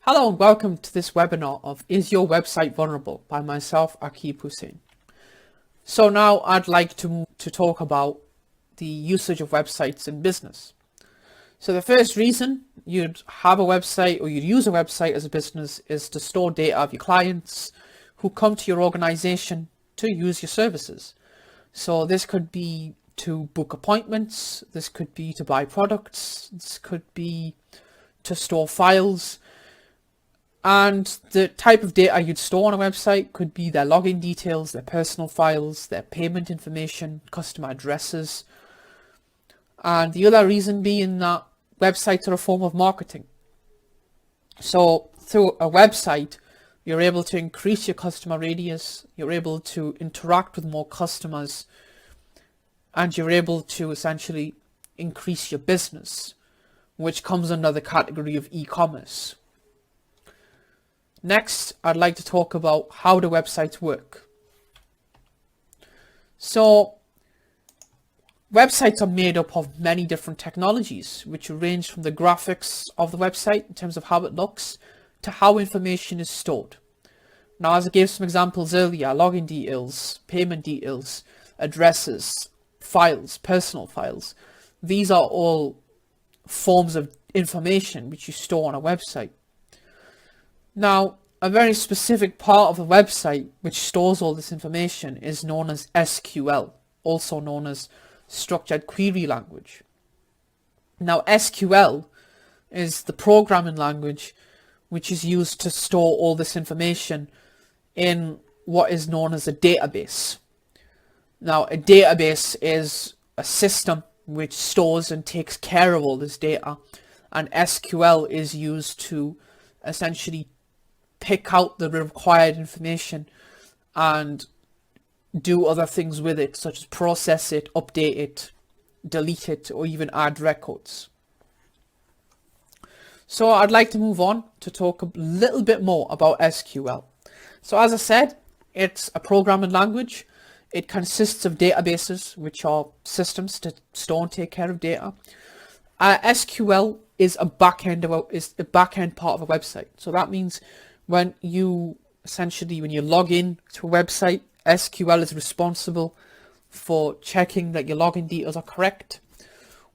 Hello and welcome to this webinar of Is Your Website Vulnerable? By myself, Aqeeb Hussain. So now I'd like to talk about the usage of websites in business. So the first reason you'd have a website or you'd use a website as a business is to store data of your clients who come to your organization to use your services. So this could be to book appointments, this could be to buy products, this could be to store files. And the type of data you'd store on a website could be their login details, their personal files, their payment information, customer addresses. And the other reason being that websites are a form of marketing. So through a website, you're able to increase your customer radius, you're able to interact with more customers, and you're able to essentially increase your business, which comes under the category of e-commerce. Next, I'd like to talk about how the websites work. So, websites are made up of many different technologies, which range from the graphics of the website in terms of how it looks to how information is stored. Now, as I gave some examples earlier, login details, payment details, addresses, files, personal files, these are all forms of information which you store on a website. Now, a very specific part of a website which stores all this information is known as SQL, also known as Structured Query Language. Now, SQL is the programming language which is used to store all this information in what is known as a database. Now, a database is a system which stores and takes care of all this data, and SQL is used to essentially pick out the required information and do other things with it, such as process it, update it, delete it, or even add records. So I'd like to move on to talk a little bit more about SQL. So as I said, it's a programming language. It consists of databases, which are systems to store and take care of data. SQL is a backend part of a website. So that means when you log in to a website, SQL is responsible for checking that your login details are correct.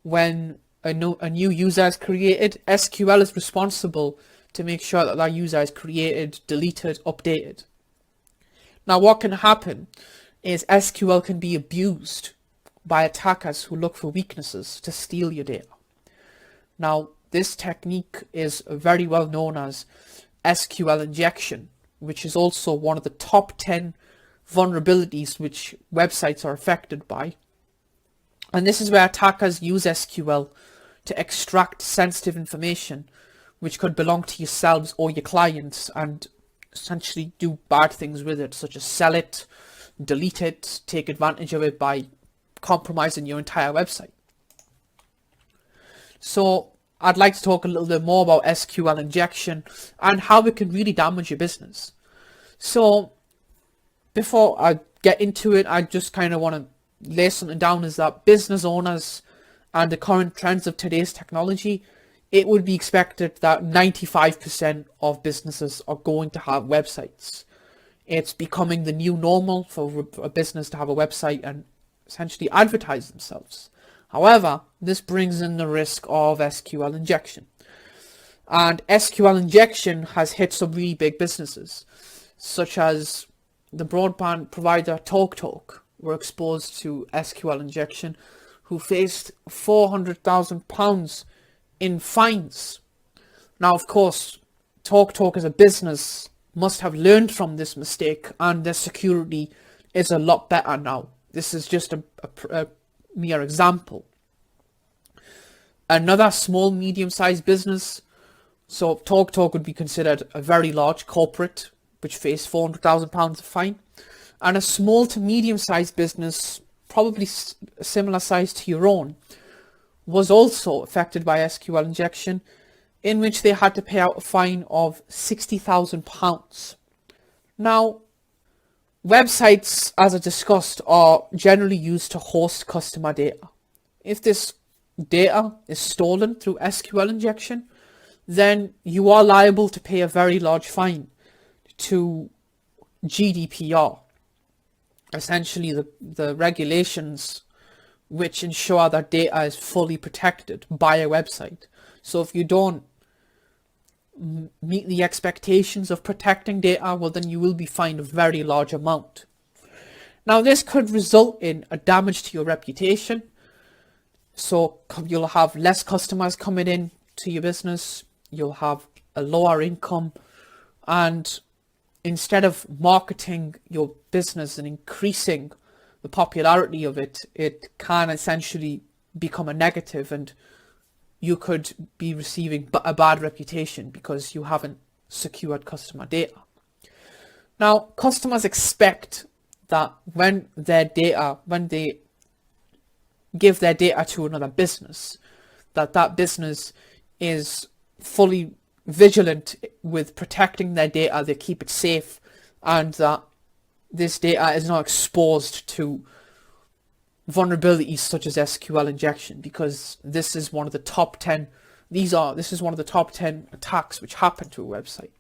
When a new user is created, SQL is responsible to make sure that that user is created, deleted, updated. Now, what can happen is SQL can be abused by attackers who look for weaknesses to steal your data. Now, this technique is very well known as SQL Injection, which is also one of the top 10 vulnerabilities which websites are affected by. And this is where attackers use SQL to extract sensitive information which could belong to yourselves or your clients and essentially do bad things with it, such as sell it, delete it, take advantage of it by compromising your entire website. So I'd like to talk a little bit more about SQL injection and how it can really damage your business. So before I get into it, I just kind of want to lay something down, is that business owners and the current trends of today's technology, it would be expected that 95% of businesses are going to have websites. It's becoming the new normal for a business to have a website and essentially advertise themselves. However, this brings in the risk of SQL injection. And SQL injection has hit some really big businesses, such as the broadband provider TalkTalk were exposed to SQL injection, who faced £400,000 in fines. Now, of course, TalkTalk as a business must have learned from this mistake, and their security is a lot better now. This is just a mere example. Another small, medium-sized business, so TalkTalk would be considered a very large corporate, which faced £400,000 of fine, and a small to medium-sized business, probably a similar size to your own, was also affected by SQL injection, in which they had to pay out a fine of £60,000. Now, websites, as I discussed, are generally used to host customer data. If this data is stolen through SQL injection, then you are liable to pay a very large fine to GDPR, essentially the regulations which ensure that data is fully protected by a website. So if you don't meet the expectations of protecting data, well, then you will be fined a very large amount. Now, this could result in a damage to your reputation. So you'll have less customers coming in to your business, you'll have a lower income, and instead of marketing your business and increasing the popularity of it, it can essentially become a negative, and you could be receiving a bad reputation because you haven't secured customer data. Now, customers expect that when they give their data to another business, that business is fully vigilant with protecting their data, they keep it safe, and that this data is not exposed to vulnerabilities such as SQL injection, because this is one of the top 10 attacks which happen to a website.